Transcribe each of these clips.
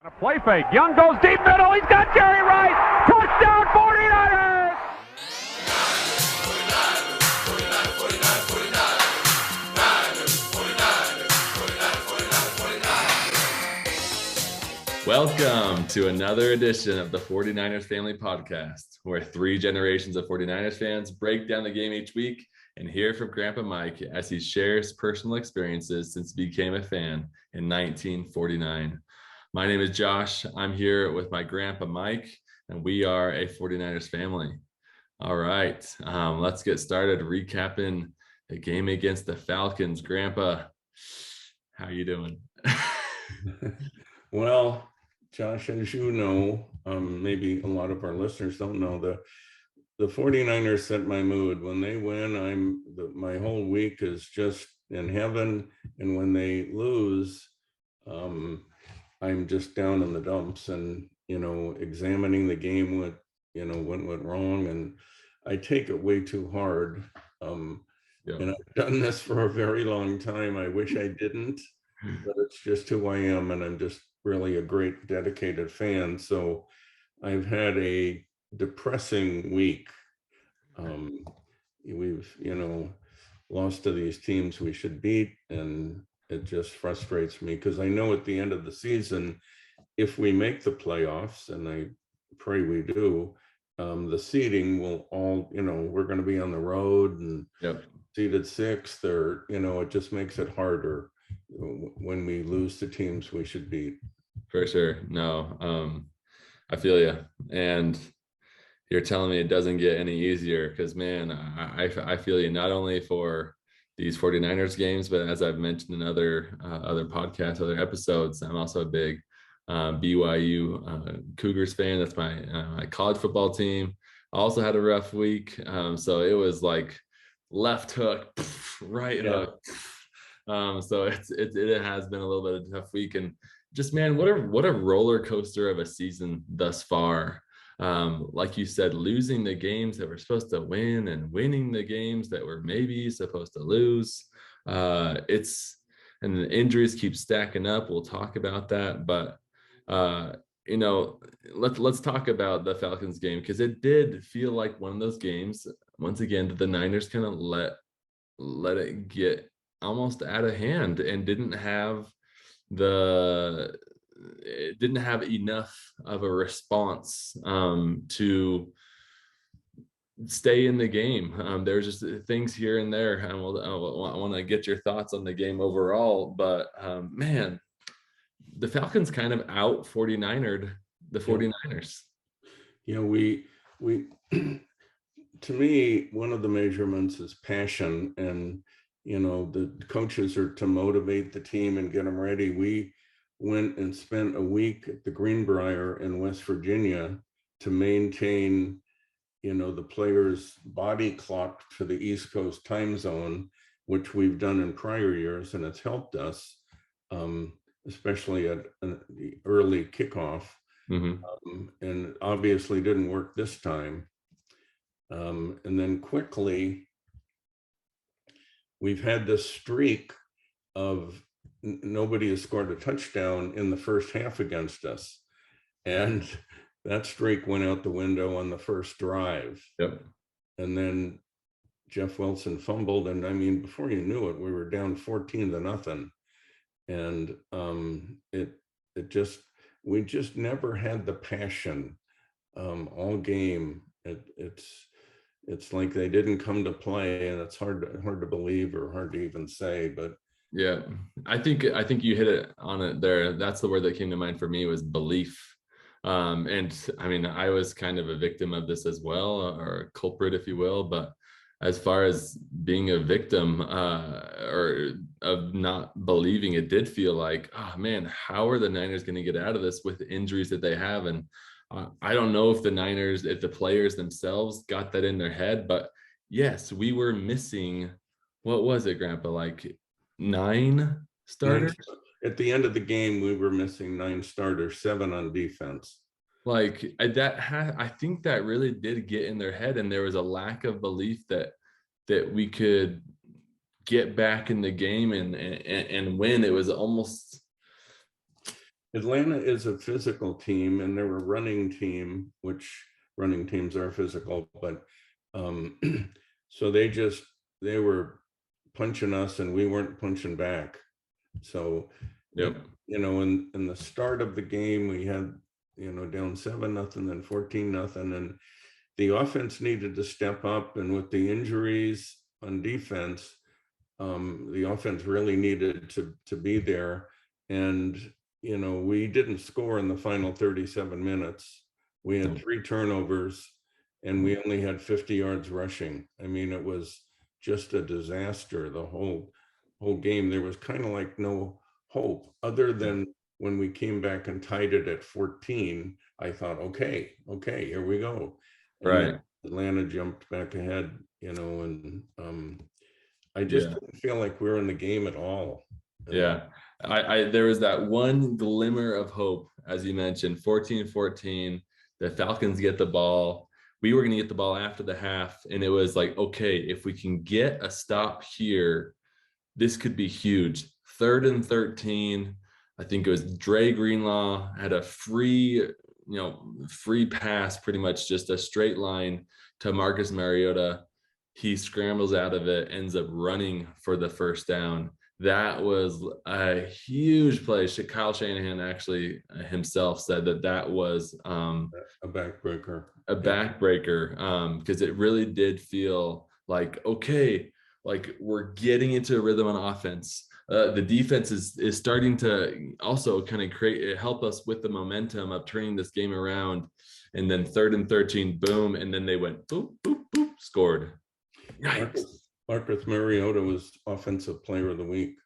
A play fake. Young goes deep middle. He's got Jerry Rice. Touchdown 49ers! Welcome to another edition of the 49ers Family Podcast, where three generations of 49ers fans break down the game each week and hear from Grandpa Mike as he shares personal experiences since he became a fan in 1949. My name is Josh. I'm here with my Grandpa Mike, and we are a 49ers family. All right, let's get started recapping the game against the Falcons. Grandpa, how you doing? Well, Josh, as you know, maybe a lot of our listeners don't know, the 49ers set my mood. When they win, my whole week is just in heaven, and when they lose, I'm just down in the dumps and, examining the game, what went wrong, and I take it way too hard. And I've done this for a very long time. I wish I didn't, but it's just who I am, and I'm just really a great dedicated fan. So I've had a depressing week. We've, lost to these teams we should beat, and it just frustrates me because I know at the end of the season, if we make the playoffs, and I pray we do, the seeding will all, we're going to be on the road and seeded sixth, or, it just makes it harder when we lose to teams we should beat. For sure. No, I feel you. And you're telling me it doesn't get any easier because, man, I feel you not only for these 49ers games, but as I've mentioned in other podcasts, other episodes, I'm also a big BYU Cougars fan. That's my college football team. I also had a rough week. So it was like left hook, right hook. So it has been a little bit of a tough week, and just, man, what a roller coaster of a season thus far. Like you said, losing the games that we're supposed to win and winning the games that we're maybe supposed to lose. And the injuries keep stacking up. We'll talk about that, but let's talk about the Falcons game, because it did feel like one of those games once again that the Niners kind of let it get almost out of hand and didn't have enough of a response to stay in the game. There's just things here and there, and I want to get your thoughts on the game overall, but man, the Falcons kind of out 49ered the 49ers. We to me, one of the measurements is passion, and the coaches are to motivate the team and get them ready. We went and spent a week at the Greenbrier in West Virginia to maintain, the players' body clock to the East Coast time zone, which we've done in prior years, and it's helped us, especially at the early kickoff. And obviously didn't work this time. And then quickly, we've had this streak of nobody has scored a touchdown in the first half against us. And that streak went out the window on the first drive. And then Jeff Wilson fumbled. And before you knew it, we were down 14-0. And we just never had the passion all game. It's like they didn't come to play, and it's hard to believe, or hard to even say, but yeah, I think you hit it on it there. That's the word that came to mind for me, was belief. And I was kind of a victim of this as well, or a culprit, if you will. But as far as being a victim or of not believing, it did feel like, oh man, how are the Niners going to get out of this with the injuries that they have? And I don't know if the players themselves got that in their head, but yes, we were missing, what was it, Grandpa, like 9 starters? At the end of the game, we were missing 9 starters, 7 on defense. Like I think that really did get in their head, and there was a lack of belief that we could get back in the game and win. It was almost Atlanta is a physical team, and they're a running team, which running teams are physical, but so they were punching us and we weren't punching back. So, Yep. in the start of the game, we had, down 7-0, then 14-0, and the offense needed to step up. And with the injuries on defense, the offense really needed to be there. And, we didn't score in the final 37 minutes. We had 3 turnovers and we only had 50 yards rushing. I mean, it was just a disaster. The whole game, there was kind of like no hope other than when we came back and tied it at 14. I thought, okay, here we go. And Right. then Atlanta jumped back ahead, and I just didn't feel like we were in the game at all. Yeah. There was that one glimmer of hope, as you mentioned, 14-14, the Falcons get the ball. We were going to get the ball after the half. And it was like, okay, if we can get a stop here, this could be huge. 3rd and 13. I think it was Dre Greenlaw had a free pass, pretty much just a straight line to Marcus Mariota. He scrambles out of it, ends up running for the first down. That was a huge play. Kyle Shanahan actually himself said that was a backbreaker. Because it really did feel like, okay, like we're getting into a rhythm on offense. The defense is starting to also kind of help us with the momentum of turning this game around. And then 3rd and 13, boom, and then they went boop, boop, boop, scored. Yikes. Marcus Mariota was Offensive Player of the Week.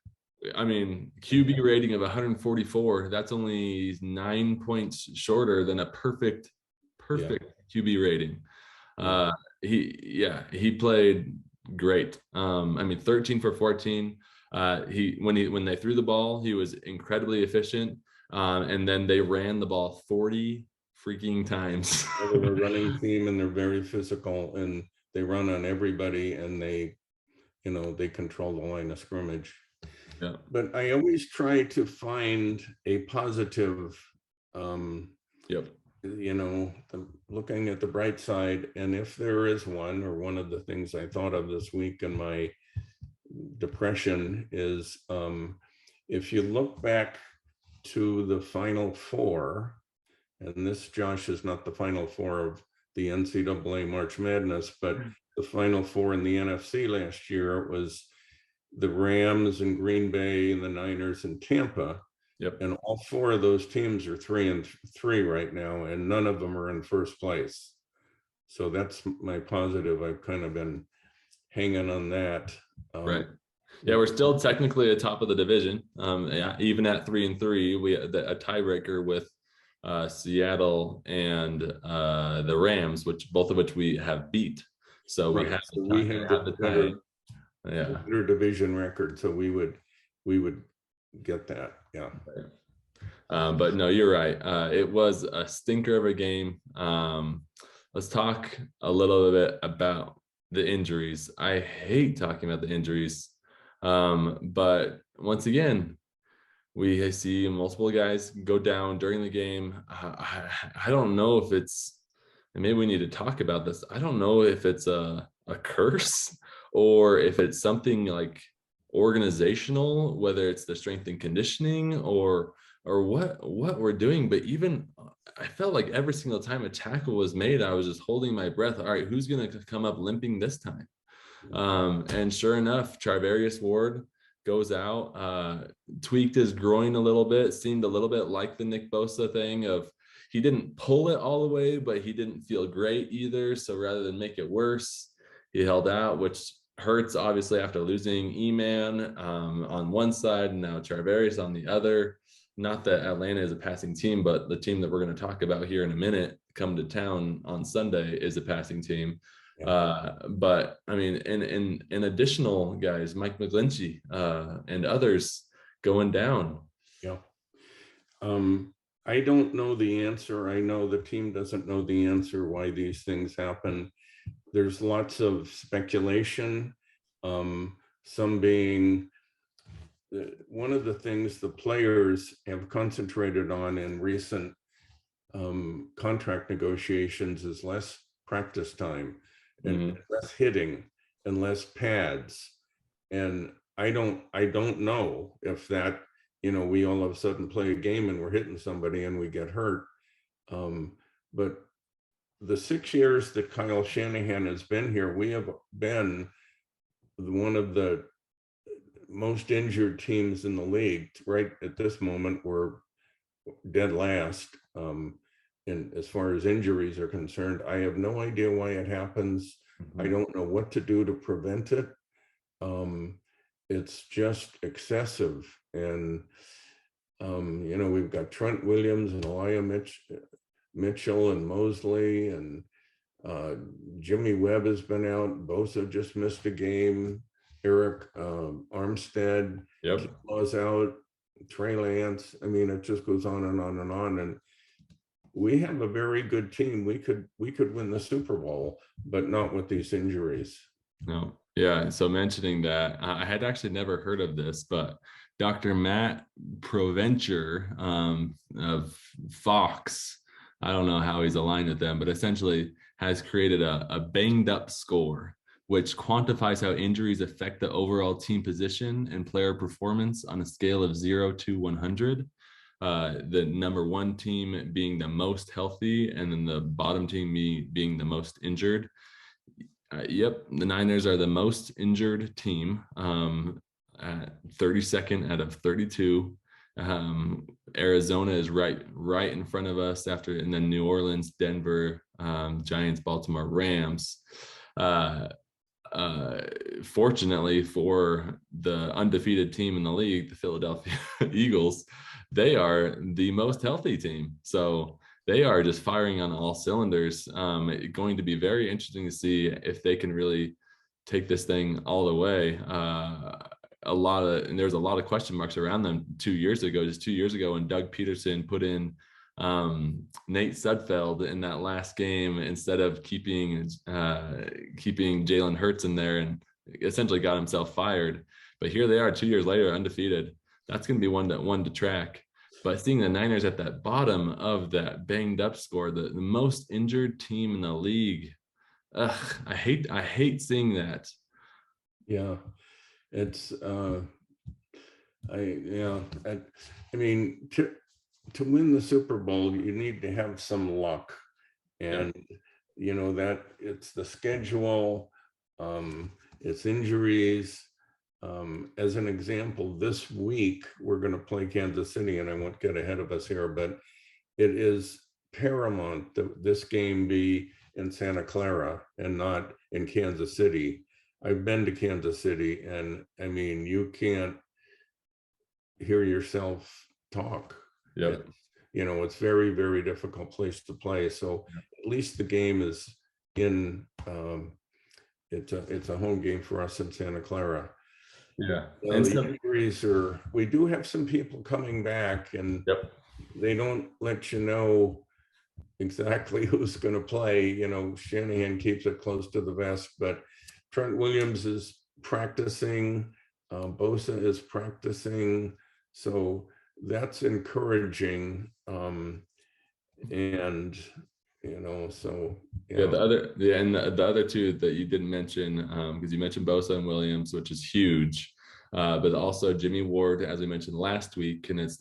I mean, QB rating of 144. That's only 9 points shorter than a perfect QB rating. He played great. 13 for 14. When they threw the ball, he was incredibly efficient. And then they ran the ball 40 freaking times. They're a running team and they're very physical and they run on everybody and they control the line of scrimmage. Yeah. But I always try to find a positive, looking at the bright side. And if there is one, or one of the things I thought of this week in my depression is, if you look back to the Final Four, and this, Josh, is not the Final Four of the NCAA March Madness, but the Final Four in the NFC last year, it was the Rams and Green Bay and the Niners and Tampa. Yep. And all 4 of those teams are 3-3 right now, and none of them are in first place. So that's my positive. I've kind of been hanging on that. Right. Yeah, we're still technically atop of the division. Even at 3-3, we had a tiebreaker with Seattle and the Rams, both of which we have beat. So we have the tie. Better division record, so we would get that. Yeah. But no, you're right. It was a stinker of a game. Let's talk a little bit about the injuries. I hate talking about the injuries. But once again, we see multiple guys go down during the game. I don't know if it's, and maybe we need to talk about this. I don't know if it's a curse or if it's something like organizational, whether it's the strength and conditioning or what we're doing. But even I felt like every single time a tackle was made, I was just holding my breath. All right, who's going to come up limping this time? And sure enough, Charvarius Ward goes out, tweaked his groin a little bit, seemed a little bit like the Nick Bosa thing of he didn't pull it all the way, but he didn't feel great either. So rather than make it worse, he held out, which hurts obviously after losing E-Man on one side and now Charvarius on the other. Not that Atlanta is a passing team, but the team that we're going to talk about here in a minute come to town on Sunday is a passing team. But I mean, in additional guys, Mike McGlinchey and others going down. Yeah. I don't know the answer. I know the team doesn't know the answer why these things happen. There's lots of speculation, some being one of the things the players have concentrated on in recent contract negotiations is less practice time and less hitting and less pads. And I don't know if that, we all of a sudden play a game and we're hitting somebody and we get hurt. But the 6 years that Kyle Shanahan has been here, we have been one of the most injured teams in the league. Right at this moment, we're dead last. And as far as injuries are concerned, I have no idea why it happens. I don't know what to do to prevent it. It's just excessive. And, we've got Trent Williams and Elijah Mitchell and Mosley, and Jimmy Webb has been out. Bosa just missed a game. Eric Armstead was out. Trey Lance. I mean, it just goes on and on and on. And we have a very good team. We could win the Super Bowl, but not with these injuries. No. Yeah. So mentioning that, I had actually never heard of this, but Dr. Matt Provencher of Fox, I don't know how he's aligned with them, but essentially has created a banged up score, which quantifies how injuries affect the overall team position and player performance on a scale of 0 to 100. The number one team being the most healthy, and then the bottom team being the most injured. The Niners are the most injured team, at 32nd out of 32. Arizona is right in front of us after, and then New Orleans, Denver, Giants, Baltimore, Rams. Fortunately for the undefeated team in the league, the Philadelphia Eagles, they are the most healthy team. So they are just firing on all cylinders. It's going to be very interesting to see if they can really take this thing all the way. There's a lot of question marks around them 2 years ago, when Doug Peterson put in Nate Sudfeld in that last game instead of keeping Jalen Hurts in there, and essentially got himself fired. But here they are 2 years later, undefeated. That's going to be one to track. But seeing the Niners at that bottom of that banged up score, the most injured team in the league, I hate seeing that. Yeah, it's I mean, to win the Super Bowl, you need to have some luck, and that it's the schedule, it's injuries. As an example, this week we're going to play Kansas City, and I won't get ahead of us here, but it is paramount that this game be in Santa Clara and not in Kansas City. I've been to Kansas City, and I mean, you can't hear yourself talk. Yep. It's very, very difficult place to play. So at least the game is in, it's a home game for us in Santa Clara. Yeah. And the injuries we do have some people coming back, and they don't let you know exactly who's going to play. Shanahan keeps it close to the vest, but Trent Williams is practicing, Bosa is practicing, so that's encouraging. The other two that you didn't mention, because you mentioned Bosa and Williams, which is huge, but also Jimmy Ward, as we mentioned last week, and it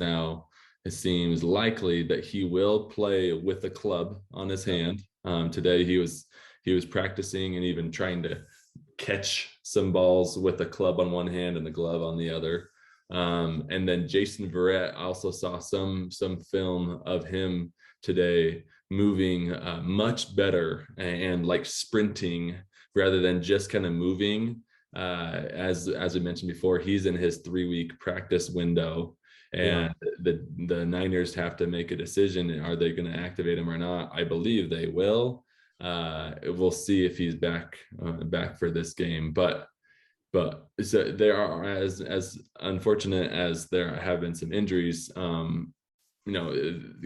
seems likely that he will play with a club on his hand. Today he was practicing and even trying to catch some balls with a club on one hand and the glove on the other. And then Jason Verrett, also saw some film of him today moving much better and like sprinting rather than just kind of moving. As we mentioned before, he's in his 3-week practice window, and the Niners have to make a decision. Are they going to activate him or not? I believe they will. We'll see if he's back for this game. But so there are, as unfortunate as there have been some injuries,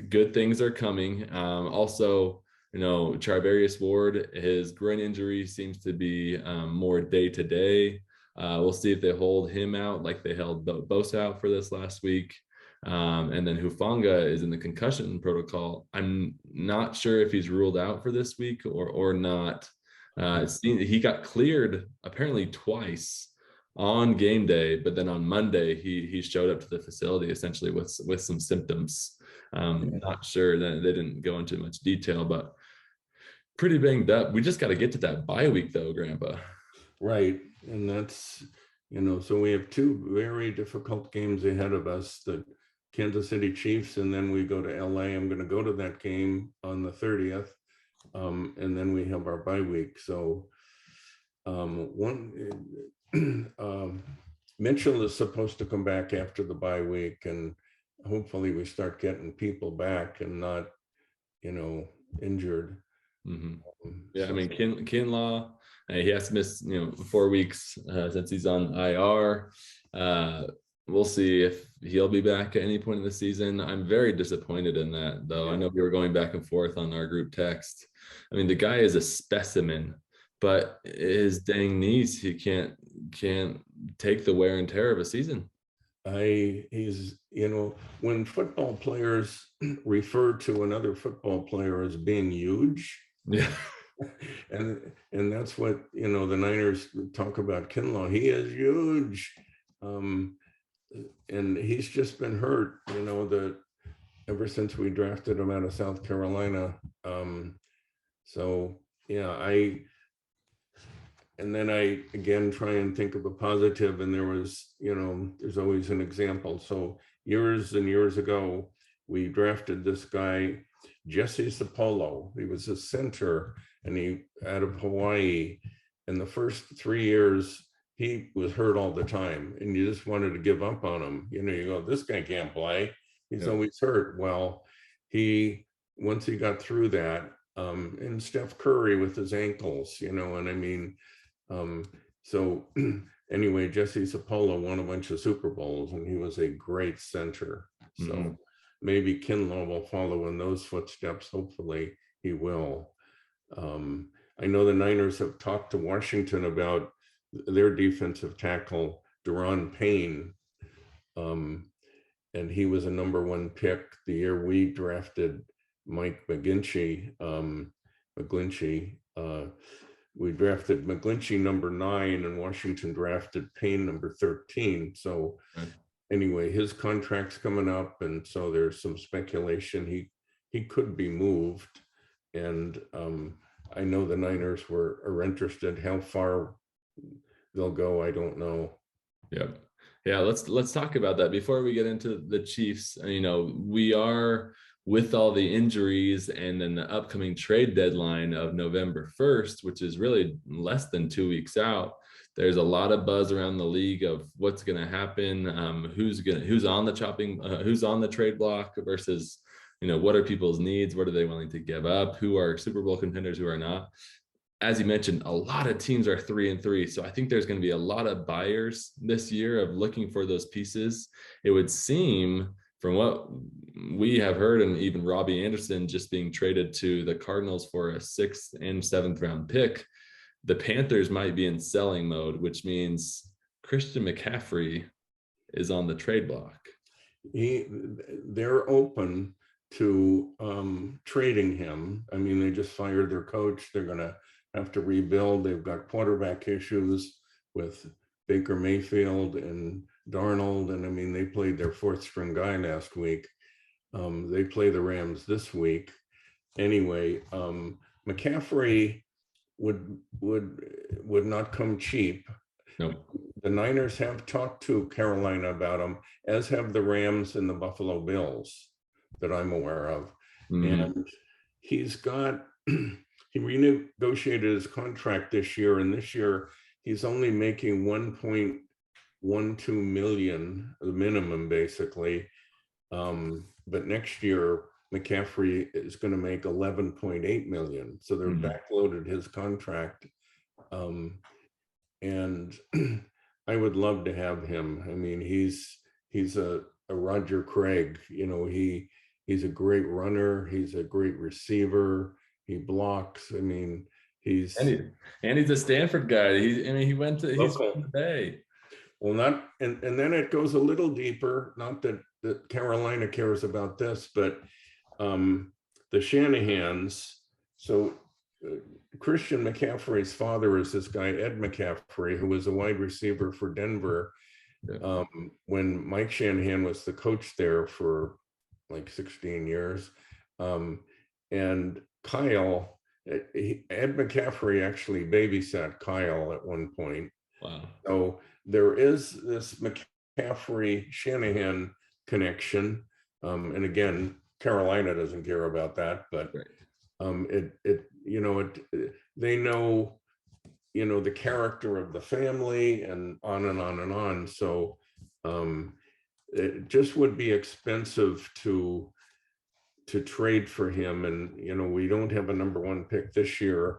good things are coming. Also, Charvarius Ward, his groin injury seems to be more day to day. We'll see if they hold him out like they held Bosa out for this last week. And then Hufanga is in the concussion protocol. I'm not sure if he's ruled out for this week or not. He got cleared apparently twice on game day, but then on Monday he showed up to the facility essentially with some symptoms. Not sure that they didn't go into much detail, but pretty banged up. We just got to get to that bye week though, Grandpa. Right. And that's, so we have two very difficult games ahead of us, the Kansas City Chiefs, and then we go to LA. I'm going to go to that game on the 30th. And then we have our bye week. So Mitchell is supposed to come back after the bye week, and hopefully we start getting people back and not, injured. Yeah, I mean, Kinlaw, he has to miss 4 weeks since he's on IR. We'll see if he'll be back at any point in the season. I'm very disappointed in that, though. I know we were going back and forth on our group text. I mean, the guy is a specimen, but his dang knees, he can't take the wear and tear of a season. He's, when football players refer to another football player as being huge, yeah, and that's what the Niners talk about Kinlaw. He is huge, and he's just been hurt. Ever since we drafted him out of South Carolina. So yeah, and then I again try and think of a positive, and there was, there's always an example. So years and years ago, we drafted this guy, Jesse Sapolo. He was a center, and he out of Hawaii. And the first 3 years, he was hurt all the time, and you just wanted to give up on him. You go, this guy can't play. He's always hurt. Well, once he got through that, and Steph Curry with his ankles, and I mean, so anyway, Jesse Sapolo won a bunch of Super Bowls, and he was a great center. So maybe Kinlaw will follow in those footsteps. Hopefully he will. I know the Niners have talked to Washington about their defensive tackle, Daron Payne. And he was a #1 pick the year we drafted Mike McGlinchey. We drafted McGlinchey #9, and Washington drafted Payne #13. So anyway, his contract's coming up, and so there's some speculation he could be moved. And I know the Niners are interested. How far they'll go, I don't know. Yep. Yeah, let's talk about that before we get into the Chiefs. We are, with all the injuries and then the upcoming trade deadline of November 1st, which is really less than 2 weeks out. There's a lot of buzz around the league of what's going to happen, who's on the trade block versus, what are people's needs, what are they willing to give up, who are Super Bowl contenders, who are not. As you mentioned, a lot of teams are 3-3. So I think there's going to be a lot of buyers this year of looking for those pieces. It would seem, from what we have heard, and even Robbie Anderson just being traded to the Cardinals for a 6th and 7th round pick, the Panthers might be in selling mode, which means Christian McCaffrey is on the trade block. They're open to trading him. I mean, they just fired their coach. They're going to have to rebuild. They've got quarterback issues with Baker Mayfield and Darnold, and I mean, they played their 4th string guy last week. They play the Rams this week. Anyway, McCaffrey would not come cheap. No. The Niners have talked to Carolina about him, as have the Rams and the Buffalo Bills that I'm aware of. And he's got, he renegotiated his contract this year, and this year he's only making $1.12 million, the minimum basically. But next year, McCaffrey is going to make $11.8 million. So they're backloaded his contract. And I would love to have him. I mean, he's a Roger Craig, he's a great runner. He's a great receiver. He blocks. I mean, He's and he's a Stanford guy. He went to he's local. from the Bay. Well, not and then it goes a little deeper. Not that Carolina cares about this, but the Shanahans. So Christian McCaffrey's father is this guy Ed McCaffrey, who was a wide receiver for Denver when Mike Shanahan was the coach there for like 16 years. And Kyle, Ed McCaffrey actually babysat Kyle at one point. Wow. So there is this McCaffrey Shanahan connection. And again, Carolina doesn't care about that, but they know, the character of the family and on and on and on. So it just would be expensive to trade for him. And, we don't have a number 1 pick this year.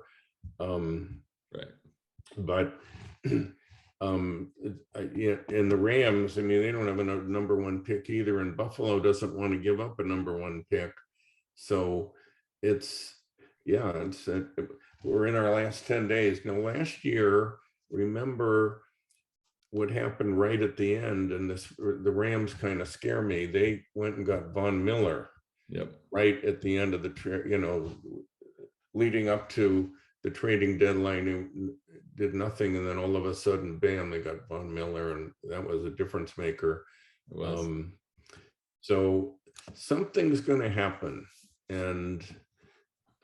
But and the Rams, they don't have a number 1 pick either, and Buffalo doesn't want to give up a number 1 pick. So we're in our last 10 days. Now, last year, remember what happened right at the end, and the Rams kind of scare me. They went and got Von Miller. Yep. Right at the end of the leading up to the trading deadline, who did nothing, and then all of a sudden, bam, they got Von Miller, and that was a difference maker. So something's going to happen, and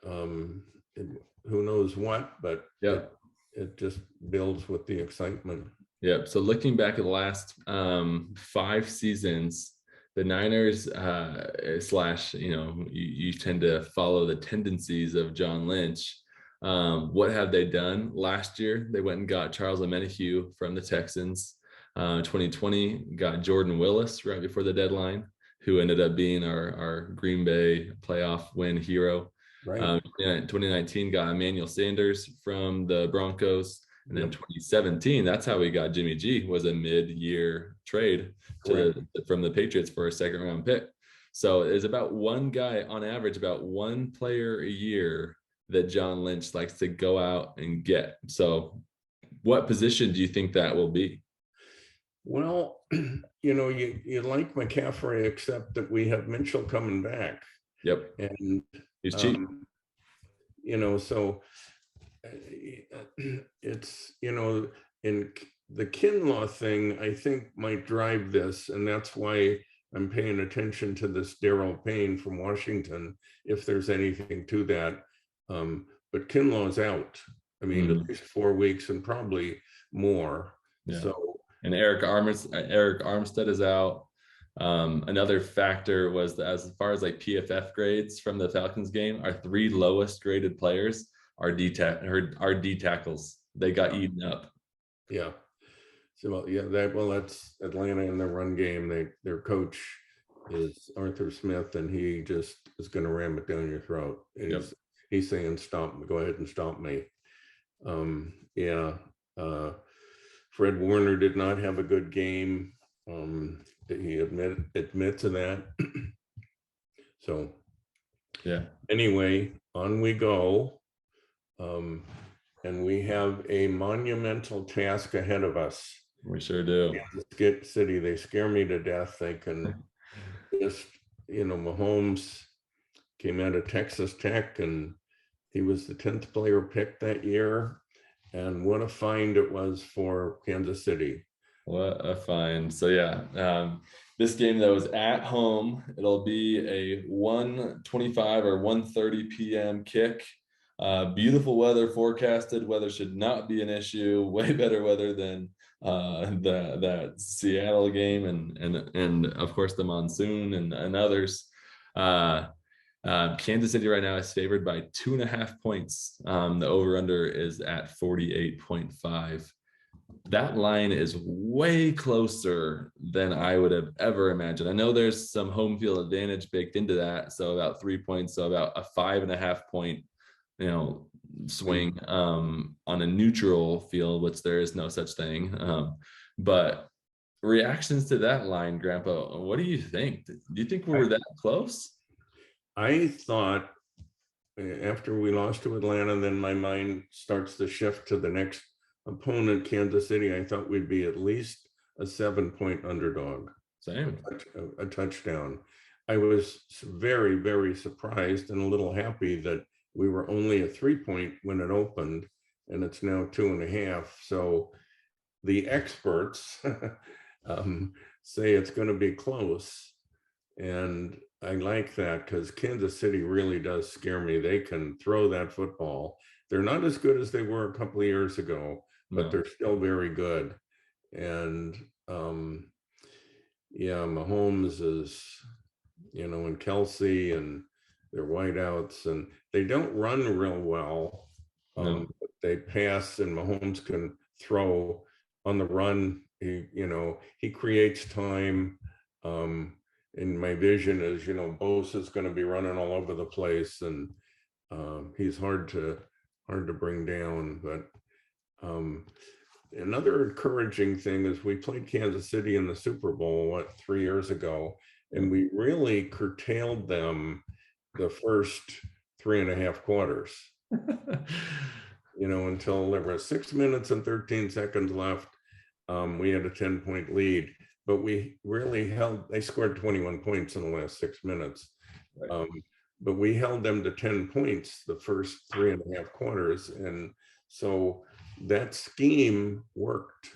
who knows what, but it just builds with the excitement. Yep. So looking back at the last 5 seasons, the Niners you tend to follow the tendencies of John Lynch. What have they done? Last year, they went and got Charles Omenihu from the Texans. 2020 got Jordan Willis right before the deadline, who ended up being our Green Bay playoff win hero. Right. 2019 got Emmanuel Sanders from the Broncos. And then 2017, that's how we got Jimmy G, was a mid-year trade from the Patriots for a 2nd-round pick. So it's about one guy on average, about one player a year that John Lynch likes to go out and get. So what position do you think that will be? Well, you like McCaffrey, except that we have Mitchell coming back. Yep. And he's cheap. So it's, in the Kinlaw thing, I think might drive this. And that's why I'm paying attention to this Daryl Payne from Washington, if there's anything to that. But Kinlaw's out. At least 4 weeks and probably more. Yeah. So, and Eric Armstead is out. Another factor was that as far as like PFF grades from the Falcons game, our 3 lowest graded players are D tackles. They got eaten up. Yeah. So that's Atlanta in the run game. Their coach is Arthur Smith, and he just is going to ram it down your throat. He's saying, "Stomp, go ahead and stomp me." Fred Warner did not have a good game. He admit to that. So, anyway, on we go. And we have a monumental task ahead of us. We sure do. Kansas City, they scare me to death. They can just, Mahomes came out of Texas Tech, and he was the 10th player picked that year. And what a find it was for Kansas City. What a find. So this game that was at home, it'll be a 1:25 or 1:30 p.m. kick. Beautiful weather forecasted. Weather should not be an issue. Way better weather than that Seattle game and of course the monsoon and others. Kansas City right now is favored by 2.5 points. The over/under is at 48.5. That line is way closer than I would have ever imagined. I know there's some home field advantage baked into that, so about 3 points, so about a 5.5 point swing on a neutral field, which there is no such thing. But reactions to that line, Grandpa, what do you think? Do you think we're that close? I thought after we lost to Atlanta, then my mind starts to shift to the next opponent, Kansas City. I thought we'd be at least a 7-point underdog. Same. A touchdown. I was very, very surprised and a little happy that we were only a 3-point when it opened, and it's now 2.5. So the experts say it's going to be close. And I like that because Kansas City really does scare me. They can throw that football. They're not as good as they were a couple of years ago, but they're still very good. And yeah, Mahomes is, and Kelsey and their wideouts, and they don't run real well. But they pass, and Mahomes can throw on the run. He creates time. And my vision is, Bosa's going to be running all over the place, and he's hard to bring down. But another encouraging thing is we played Kansas City in the Super Bowl 3 years ago, and we really curtailed them the first 3.5 quarters. Until there were 6 minutes and 13 seconds left. We had a 10-point lead, but we really they scored 21 points in the last 6 minutes. Right. But we held them to 10 points the first 3.5 quarters. And so that scheme worked.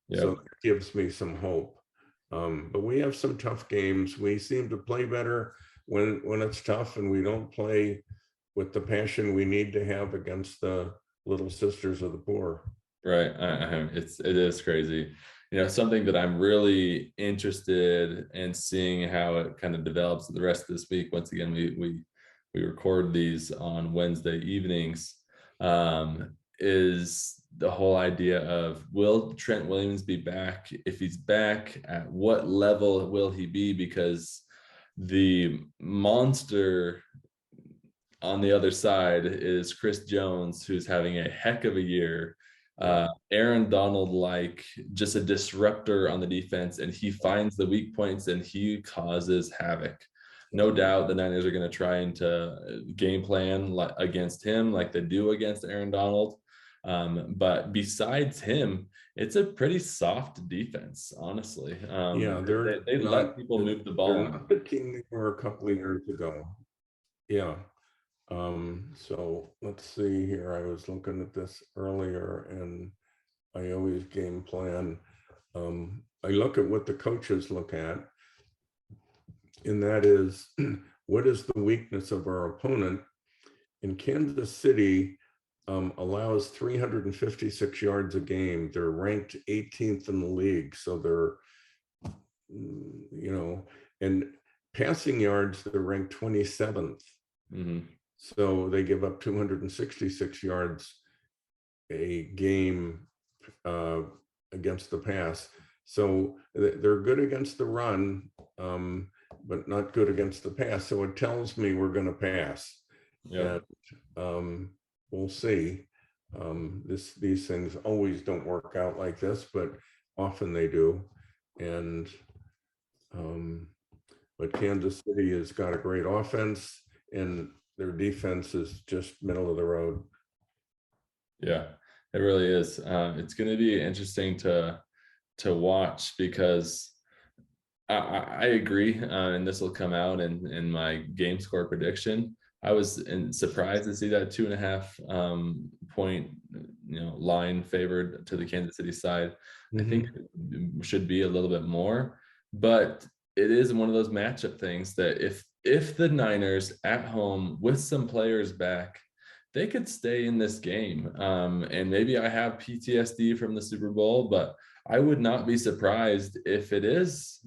Yep. So it gives me some hope. But we have some tough games. We seem to play better when it's tough, and we don't play with the passion we need to have against the little sisters of the poor. Right. It is crazy. Something that I'm really interested in seeing how it kind of develops the rest of this week. Once again, we record these on Wednesday evenings, is the whole idea of, will Trent Williams be back? If he's back, at what level will he be? Because the monster on the other side is Chris Jones, who's having a heck of a year. Aaron Donald, like just a disruptor on the defense, and he finds the weak points and he causes havoc. No doubt the Niners are going to try to game plan against him like they do against Aaron Donald. But besides him, it's a pretty soft defense, honestly. Yeah, they let people move the ball. They're not the team they were a couple of years ago. Yeah. So let's see here. I was looking at this earlier, and I always game plan. I look at what the coaches look at, and that is, what is the weakness of our opponent? In Kansas City, allows 356 yards a game. They're ranked 18th in the league. So they're, and passing yards, they're ranked 27th. Mm-hmm. So they give up 266 yards a game against the pass. So they're good against the run, but not good against the pass. So it tells me we're going to pass. Yeah. We'll see. These things always don't work out like this, but often they do. And but Kansas City has got a great offense, and their defense is just middle of the road. Yeah, it really is. It's going to be interesting to watch, because I agree, and this will come out in my game score prediction. I was surprised to see that 2.5 point line favored to the Kansas City side. Mm-hmm. I think it should be a little bit more, but it is one of those matchup things that if the Niners at home with some players back, they could stay in this game. And maybe I have PTSD from the Super Bowl, but I would not be surprised if it is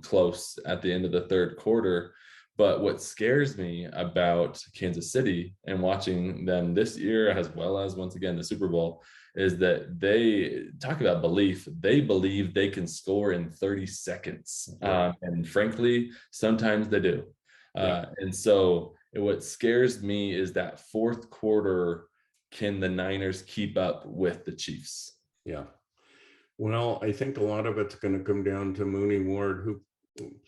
close at the end of the third quarter. But what scares me about Kansas City and watching them this year, as well as once again the Super Bowl, is that they talk about belief. They believe they can score in 30 seconds. And frankly, sometimes they do. And so what scares me is that fourth quarter, can the Niners keep up with the Chiefs? Yeah. Well, I think a lot of it's going to come down to Mooney Ward, who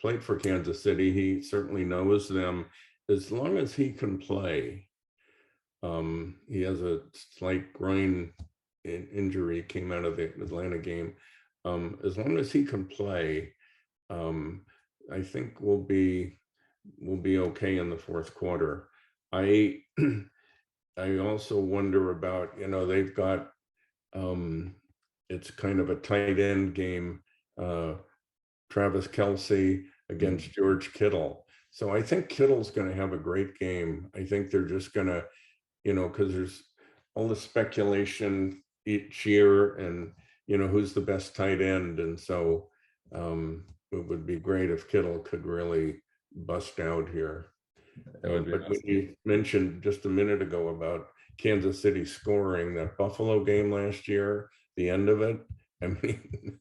played for Kansas City. He certainly knows them. As long as he can play, He has a slight groin injury, came out of the Atlanta game. As long as he can play, I think we'll be okay in the fourth quarter. I I also wonder about, they've got it's kind of a tight end game. Travis Kelce against George Kittle. So I think Kittle's going to have a great game. I think they're just going to, because there's all the speculation each year and, who's the best tight end. And so it would be great if Kittle could really bust out here. It would be But when awesome. you mentioned just a minute ago about Kansas City scoring that Buffalo game last year, the end of it, I mean,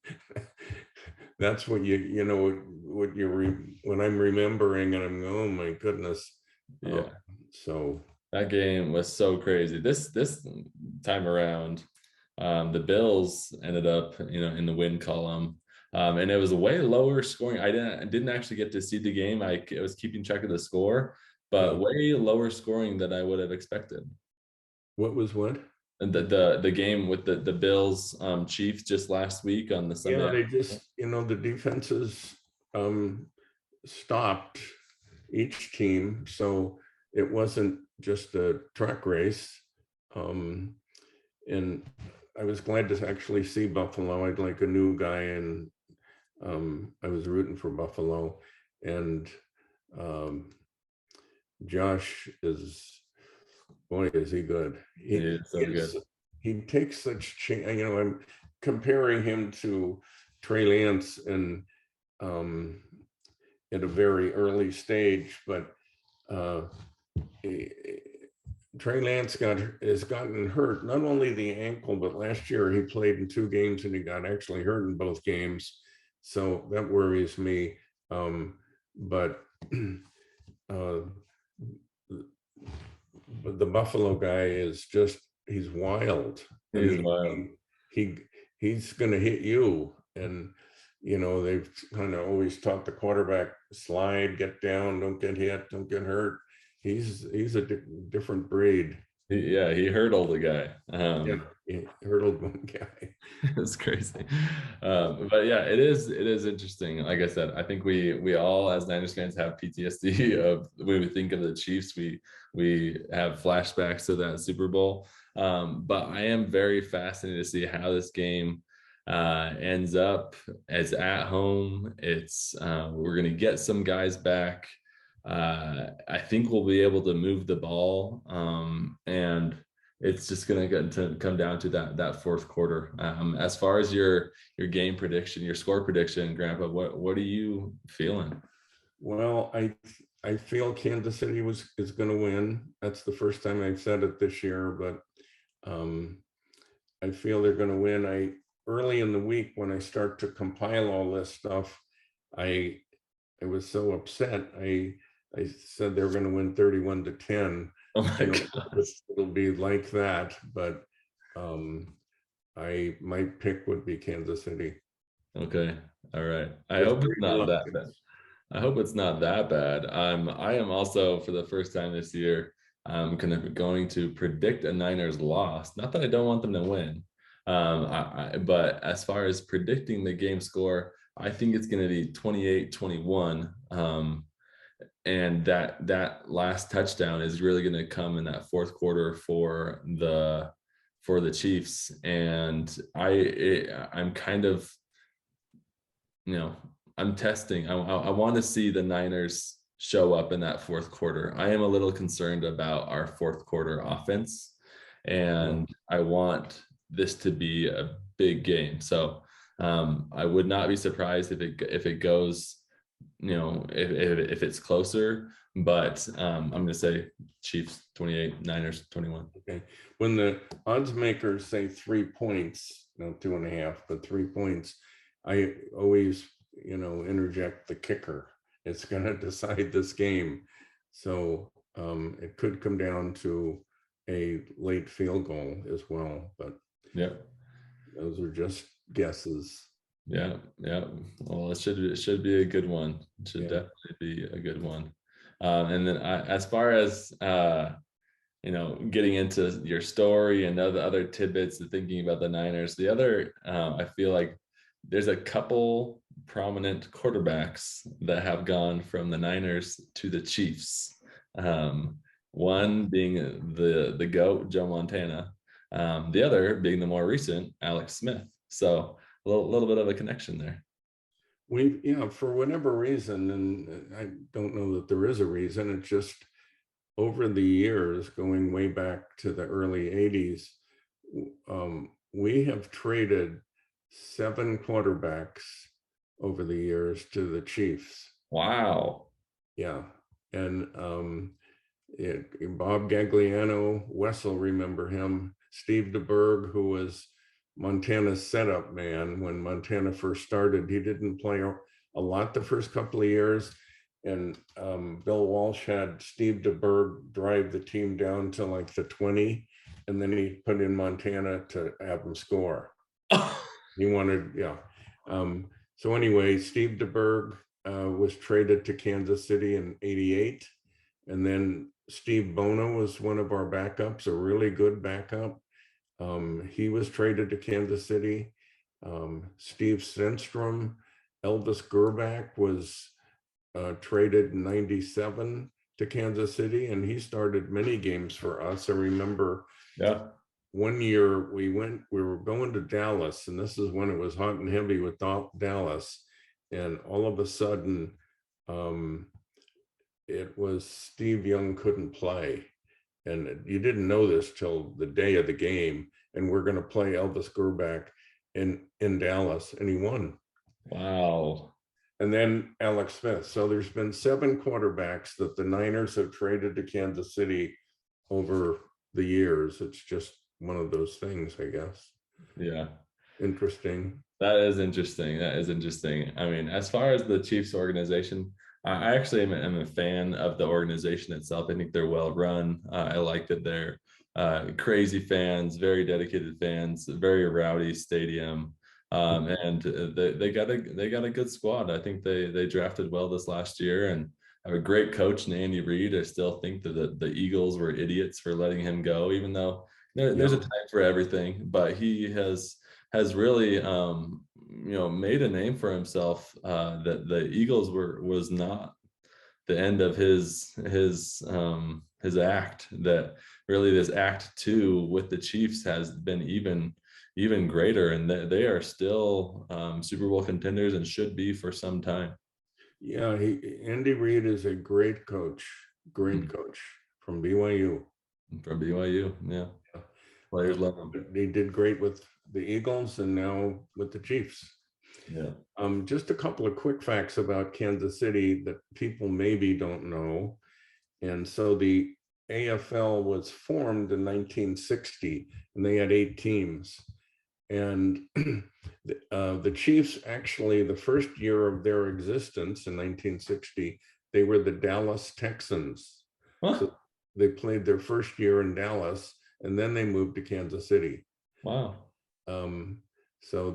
that's what what when I'm remembering and I'm going, oh my goodness. Yeah. So that game was so crazy. This time around, the Bills ended up, in the win column. And it was way lower scoring. I didn't actually get to see the game. I was keeping track of the score, but way lower scoring than I would have expected. What was what? And the game with the Bills Chiefs just last week on the Sunday. Yeah, they just, the defenses stopped each team. So it wasn't just a track race. And I was glad to actually see Buffalo. I'd like a new guy, and I was rooting for Buffalo. And Josh is, boy, is he good. He is so good. He takes such change. I'm comparing him to Trey Lance and at a very early stage, but Trey Lance has gotten hurt, not only the ankle, but last year he played in 2 games and he got actually hurt in both games. So that worries me. But the Buffalo guy is just, he's wild. He's wild. He's going to hit you. And, they've kind of always taught the quarterback, slide, get down, don't get hit, don't get hurt. He's a different breed. He hurdled the guy. He hurdled one guy. It's crazy. But yeah, it is interesting. Like I said, I think we all as Niners fans have PTSD of when we think of the Chiefs. We have flashbacks to that Super Bowl. But I am very fascinated to see how this game ends up. As at home. It's we're gonna get some guys back. I think we'll be able to move the ball, and it's just going to come down to that fourth quarter. As far as your game prediction, your score prediction, Grandpa, what are you feeling? Well, I feel Kansas City is going to win. That's the first time I've said it this year, but I feel they're going to win. Early in the week when I start to compile all this stuff, I was so upset. I said they were going to win 31-10. Oh my God. It'll be like that, but my pick would be Kansas City. Okay. All right. I hope it's not that bad. I hope it's not that bad. I am also, for the first time this year, I'm going to predict a Niners loss. Not that I don't want them to win, but as far as predicting the game score, I think it's going to be 28-21. And that last touchdown is really going to come in that fourth quarter for the Chiefs. And I'm kind of, I'm testing. I want to see the Niners show up in that fourth quarter. I am a little concerned about our fourth quarter offense, and I want this to be a big game. So I would not be surprised if it goes, if it's closer, but I'm going to say Chiefs 28, Niners 21. Okay. When the odds makers say 3 points, 2.5, but 3 points, I always, interject the kicker. It's going to decide this game. So it could come down to a late field goal as well, but yeah, those are just guesses. Yeah. Well, it should be a good one. It should definitely be a good one. And then as far as getting into your story and other tidbits and thinking about the Niners, the other, I feel like there's a couple prominent quarterbacks that have gone from the Niners to the Chiefs. One being the GOAT, Joe Montana. The other being the more recent, Alex Smith. So a little bit of a connection there. For whatever reason, and I don't know that there is a reason, it's just over the years, going way back to the early 80s, we have traded 7 quarterbacks over the years to the Chiefs. Wow. Yeah. And Bob Gagliano, Wes will remember him, Steve DeBerg, who was Montana's setup man when Montana first started. He didn't play a lot the first couple of years. And Bill Walsh had Steve DeBerg drive the team down to like the 20, and then he put in Montana to have them score. He wanted, yeah. So anyway, Steve DeBerg was traded to Kansas City in '88. And then Steve Bono was one of our backups, a really good backup. He was traded to Kansas City. Steve Stenstrom, Elvis Gerbach was traded in '97 to Kansas City, and he started many games for us. I remember one year we were going to Dallas, and this is when it was hot and heavy with Dallas, and all of a sudden it was Steve Young couldn't play, and you didn't know this till the day of the game, and we're going to play Elvis Gerbach in Dallas, and he won. Wow. And then Alex Smith. So there's been 7 quarterbacks that the Niners have traded to Kansas City over the years. It's just one of those things, I guess. Yeah. Interesting. That is interesting. I mean, as far as the Chiefs organization, I actually am a fan of the organization itself. I think they're well run. I like that they're crazy fans, very dedicated fans, very rowdy stadium. And they got a good squad. I think they drafted well this last year and have a great coach in Andy Reid. I still think that the Eagles were idiots for letting him go, even though there's a time for everything. But he has really made a name for himself. That the Eagles was not the end of his act. That really this act 2 with the Chiefs has been even greater, and they are still Super Bowl contenders and should be for some time. Yeah, Andy Reid is a great coach from BYU. From BYU, yeah. Players love him. They did great with the Eagles and now with the Chiefs. Yeah. Just a couple of quick facts about Kansas City that people maybe don't know. And so the AFL was formed in 1960, and they had 8 teams. And the Chiefs, actually, the first year of their existence in 1960, they were the Dallas Texans. Huh. So they played their first year in Dallas, and then they moved to Kansas City. Wow. So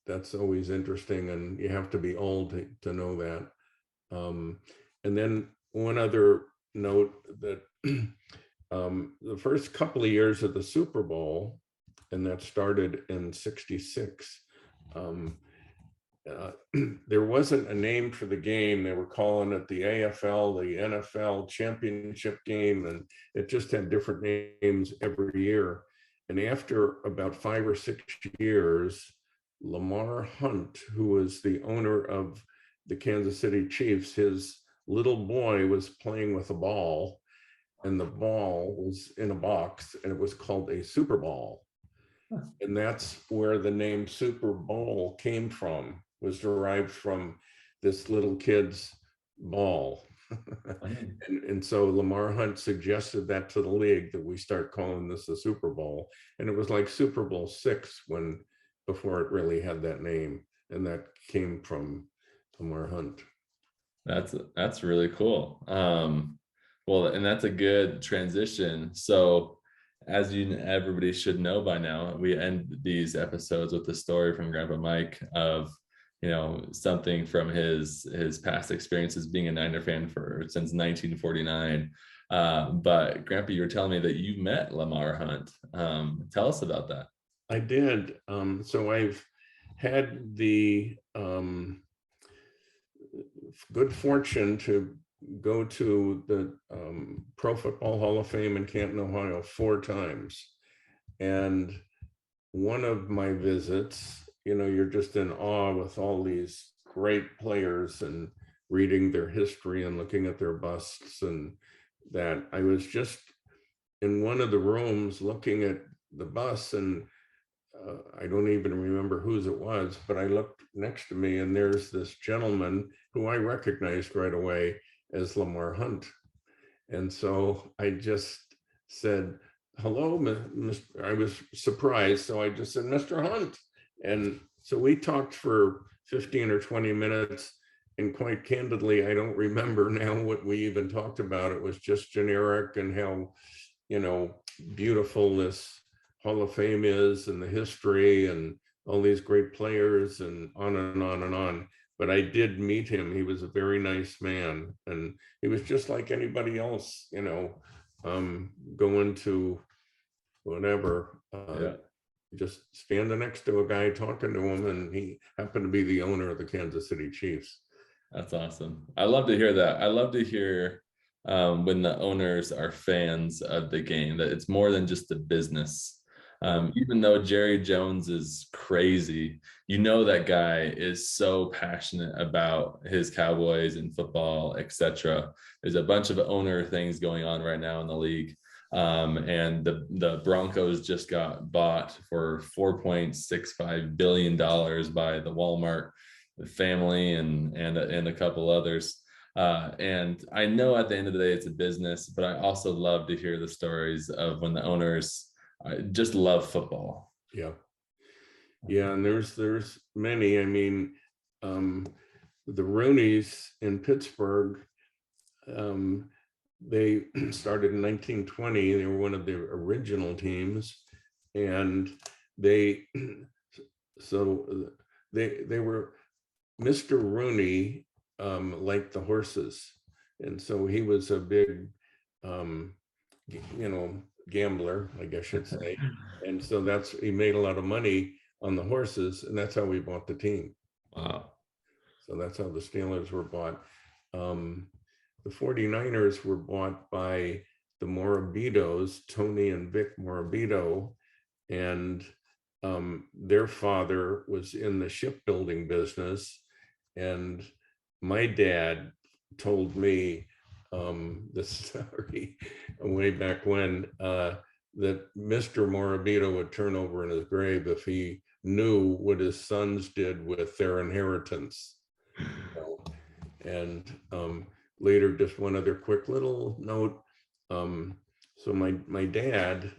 that's always interesting, and you have to be old to know that. And then one other note that the first couple of years of the Super Bowl, and that started in '66. There wasn't a name for the game. They were calling it the AFL, the NFL championship game, and it just had different names every year. And after about 5 or 6 years, Lamar Hunt, who was the owner of the Kansas City Chiefs, his little boy was playing with a ball, and the ball was in a box, and it was called a Super Ball. And that's where the name Super Bowl came from, was derived from this little kid's ball. and so Lamar Hunt suggested that to the league, that we start calling this the Super Bowl. And it was like Super Bowl VI before it really had that name. And that came from Lamar Hunt. That's really cool. Well, and that's a good transition. So as everybody should know by now, we end these episodes with a story from Grandpa Mike of, something from his past experiences being a Niner fan since 1949. But Grandpa, you were telling me that you met Lamar Hunt. Tell us about that. I did. So I've had the good fortune to go to the Pro Football Hall of Fame in Canton, Ohio 4 times. And one of my visits, you're just in awe with all these great players and reading their history and looking at their busts, and that I was just in one of the rooms looking at the bus, and I don't even remember whose it was, but I looked next to me and there's this gentleman who I recognized right away as Lamar Hunt. And so I just said, hello, Mr. I was surprised. So I just said, Mr. Hunt. And so we talked for 15 or 20 minutes. And quite candidly, I don't remember now what we even talked about. It was just generic and how, beautiful this Hall of Fame is and the history and all these great players and on and on and on. But I did meet him. He was a very nice man. And he was just like anybody else, going to whatever, just standing next to a guy talking to him. And he happened to be the owner of the Kansas City Chiefs. That's awesome. I love to hear that. I love to hear when the owners are fans of the game, that it's more than just a business. Even though Jerry Jones is crazy, that guy is so passionate about his Cowboys and football, etc. There's a bunch of owner things going on right now in the league. And the Broncos just got bought for $4.65 billion by the Walmart family and a couple others. And I know at the end of the day, it's a business, but I also love to hear the stories of when the owners just love football. Yeah. And there's many. I mean, the Rooneys in Pittsburgh, they started in 1920. They were one of the original teams, and they were, Mr. Rooney liked the horses, and so he was a big gambler, I guess you'd say. And so he made a lot of money on the horses, and that's how we bought the team. Wow. So that's how the Steelers were bought. The 49ers were bought by the Morabito's, Tony and Vic Morabito, and their father was in the shipbuilding business. And my dad told me this story way back when, that Mr. Morabito would turn over in his grave if he knew what his sons did with their inheritance. And later, just one other quick little note. So my dad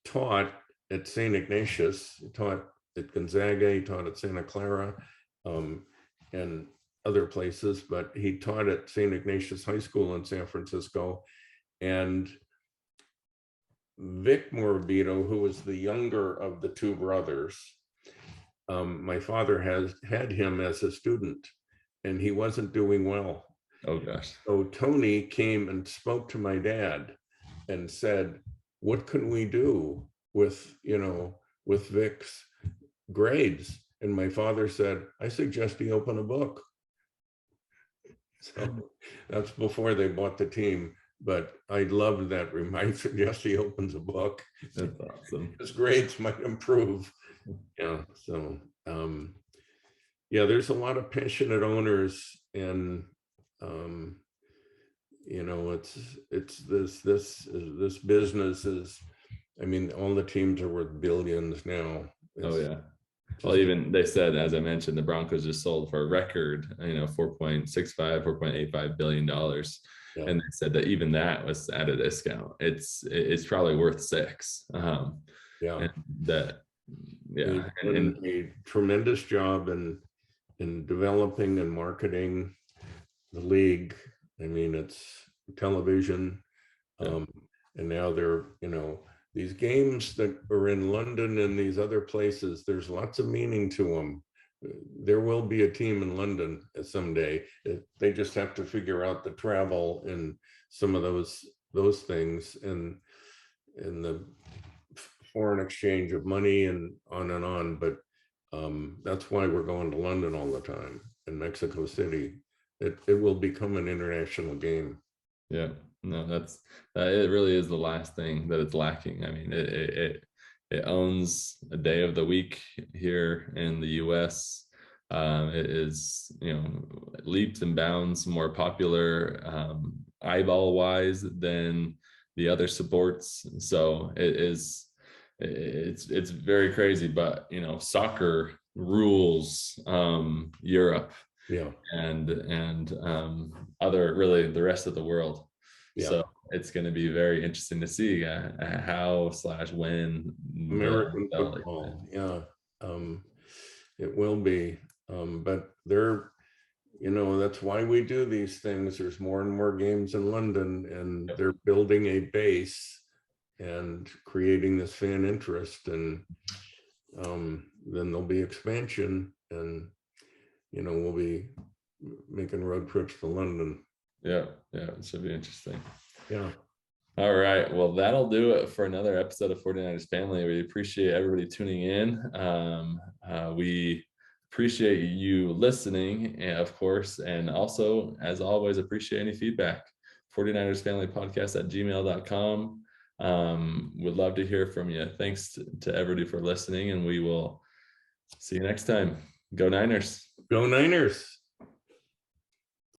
taught at St. Ignatius, he taught at Gonzaga, he taught at Santa Clara, and other places, but he taught at St. Ignatius High School in San Francisco. And Vic Morabito, who was the younger of the two brothers, my father had him as a student, and he wasn't doing well. Oh gosh. So Tony came and spoke to my dad and said, what can we do with Vic's grades? And my father said, I suggest he open a book. So that's before they bought the team. But I loved that reminder. Yes, he opens a book. That's awesome. His grades might improve. Yeah. So there's a lot of passionate owners, and it's this business is, I mean, all the teams are worth billions now. Oh yeah. Well, even they said, as I mentioned, the Broncos just sold for a record, $4.85 billion. Yeah. And they said that even that was at a discount. It's probably worth $6. And a tremendous job in developing and marketing the league. I mean, it's television, and now they're, these games that are in London and these other places, there's lots of meaning to them. there will be a team in London someday. They just have to figure out the travel and some of those things, and the foreign exchange of money and on. But that's why we're going to London all the time, in Mexico City. It will become an international game. Yeah, no, it really is the last thing that it's lacking. I mean, it owns a day of the week here in the US. It is, leaps and bounds more popular eyeball wise than the other sports. So it's very crazy. But soccer rules Europe, Yeah, and other, really, the rest of the world. yeah. So it's going to be very interesting to see how/when American football, yeah, it will be. But that's why we do these things. There's more and more games in London, and they're building a base and creating this fan interest, and then there'll be expansion, and we'll be making road trips to London. Yeah, it should be interesting. Yeah. All right, well, that'll do it for another episode of 49ers Family. We appreciate everybody tuning in. We appreciate you listening, and of course, and also, as always, appreciate any feedback. 49ers Family Podcast at gmail.com. Would love to hear from you. Thanks to everybody for listening, and we will see you next time. Go Niners. Go Niners.